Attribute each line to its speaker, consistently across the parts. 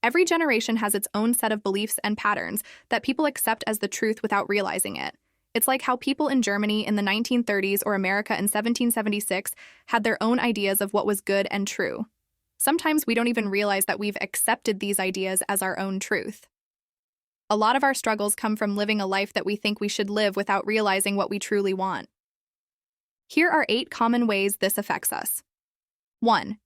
Speaker 1: Every generation has its own set of beliefs and patterns that people accept as the truth without realizing it. It's like how people in Germany in the 1930s or America in 1776 had their own ideas of what was good and true. Sometimes we don't even realize that we've accepted these ideas as our own truth. A lot of our struggles come from living a life that we think we should live without realizing what we truly want. Here are 8 common ways this affects us. 1.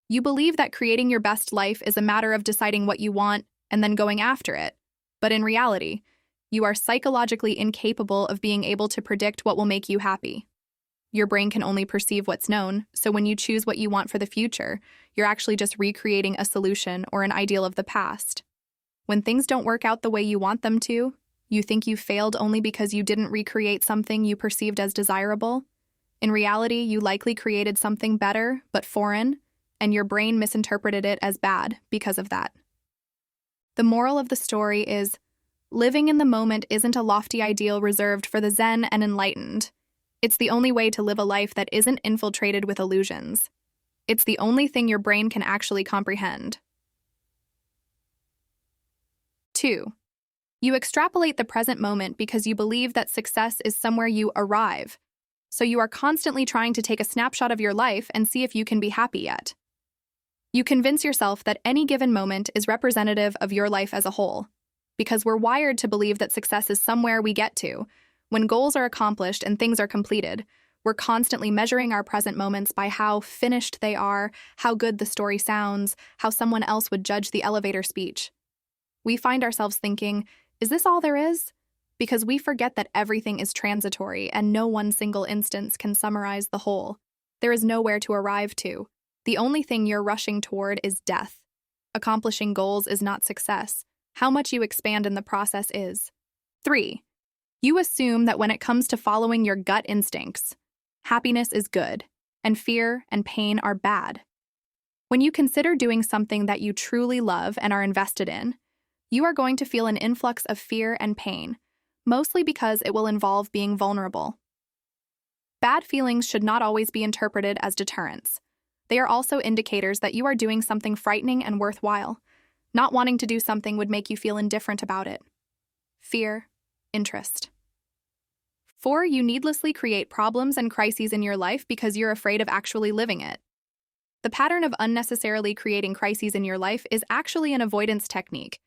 Speaker 1: You believe that creating your best life is a matter of deciding what you want and then going after it. But in reality, you are psychologically incapable of being able to predict what will make you happy. Your brain can only perceive what's known, so when you choose what you want for the future, you're actually just recreating a solution or an ideal of the past. When things don't work out the way you want them to, you think you failed only because you didn't recreate something you perceived as desirable. In reality, you likely created something better, but foreign, and your brain misinterpreted it as bad because of that. The moral of the story is, living in the moment isn't a lofty ideal reserved for the Zen and enlightened. It's the only way to live a life that isn't infiltrated with illusions. It's the only thing your brain can actually comprehend. 2. You extrapolate the present moment because you believe that success is somewhere you arrive. So you are constantly trying to take a snapshot of your life and see if you can be happy yet. You convince yourself that any given moment is representative of your life as a whole, because we're wired to believe that success is somewhere we get to. When goals are accomplished and things are completed, we're constantly measuring our present moments by how finished they are, how good the story sounds, how someone else would judge the elevator speech. We find ourselves thinking, is this all there is? Because we forget that everything is transitory and no one single instance can summarize the whole. There is nowhere to arrive to. The only thing you're rushing toward is death. Accomplishing goals is not success. How much you expand in the process is. 3. You assume that when it comes to following your gut instincts, happiness is good, and fear and pain are bad. When you consider doing something that you truly love and are invested in, you are going to feel an influx of fear and pain, mostly because it will involve being vulnerable. Bad feelings should not always be interpreted as deterrents. They are also indicators that you are doing something frightening and worthwhile. Not wanting to do something would make you feel indifferent about it. Fear, interest. 4. You needlessly create problems and crises in your life because you're afraid of actually living it. The pattern of unnecessarily creating crises in your life is actually an avoidance technique.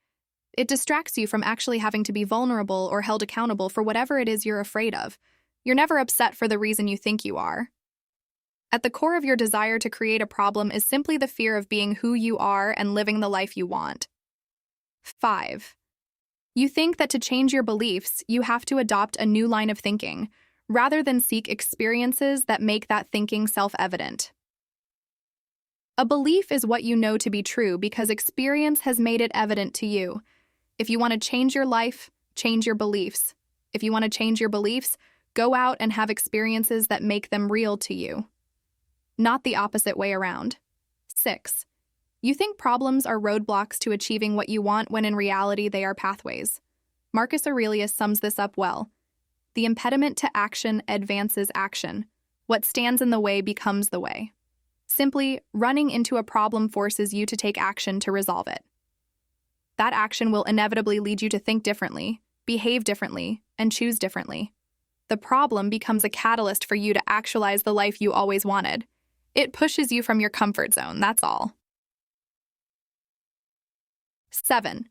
Speaker 1: It distracts you from actually having to be vulnerable or held accountable for whatever it is you're afraid of. You're never upset for the reason you think you are. At the core of your desire to create a problem is simply the fear of being who you are and living the life you want. 5. You think that to change your beliefs, you have to adopt a new line of thinking, rather than seek experiences that make that thinking self-evident. A belief is what you know to be true because experience has made it evident to you. If you want to change your life, change your beliefs. If you want to change your beliefs, go out and have experiences that make them real to you. Not the opposite way around. 6. You think problems are roadblocks to achieving what you want when in reality they are pathways. Marcus Aurelius sums this up well. The impediment to action advances action. What stands in the way becomes the way. Simply, running into a problem forces you to take action to resolve it. That action will inevitably lead you to think differently, behave differently, and choose differently. The problem becomes a catalyst for you to actualize the life you always wanted. It pushes you from your comfort zone, that's all. 7.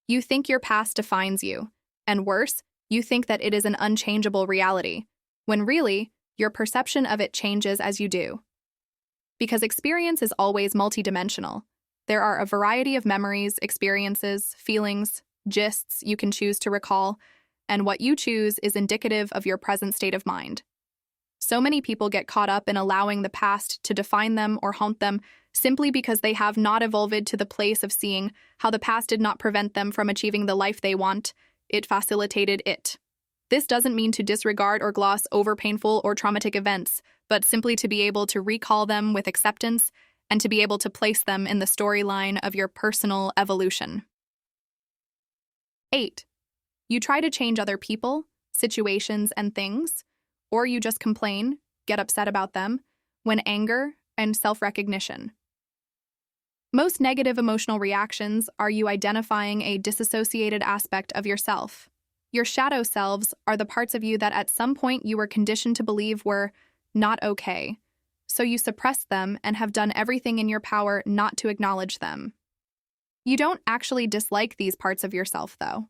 Speaker 1: You think your past defines you. And worse, you think that it is an unchangeable reality, when really, your perception of it changes as you do. Because experience is always multidimensional. There are a variety of memories, experiences, feelings, gists you can choose to recall, and what you choose is indicative of your present state of mind. So many people get caught up in allowing the past to define them or haunt them simply because they have not evolved to the place of seeing how the past did not prevent them from achieving the life they want, it facilitated it. This doesn't mean to disregard or gloss over painful or traumatic events, but simply to be able to recall them with acceptance and to be able to place them in the storyline of your personal evolution. 8. You try to change other people, situations, and things, or you just complain, get upset about them, when anger and self-recognition. Most negative emotional reactions are you identifying a disassociated aspect of yourself. Your shadow selves are the parts of you that at some point you were conditioned to believe were not okay. So you suppress them and have done everything in your power not to acknowledge them. You don't actually dislike these parts of yourself, though.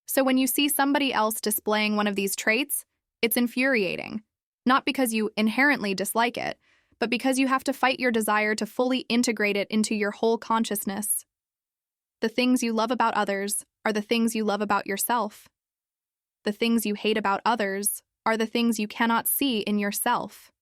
Speaker 1: So when you see somebody else displaying one of these traits, it's infuriating. Not because you inherently dislike it, but because you have to fight your desire to fully integrate it into your whole consciousness. The things you love about others are the things you love about yourself. The things you hate about others are the things you cannot see in yourself.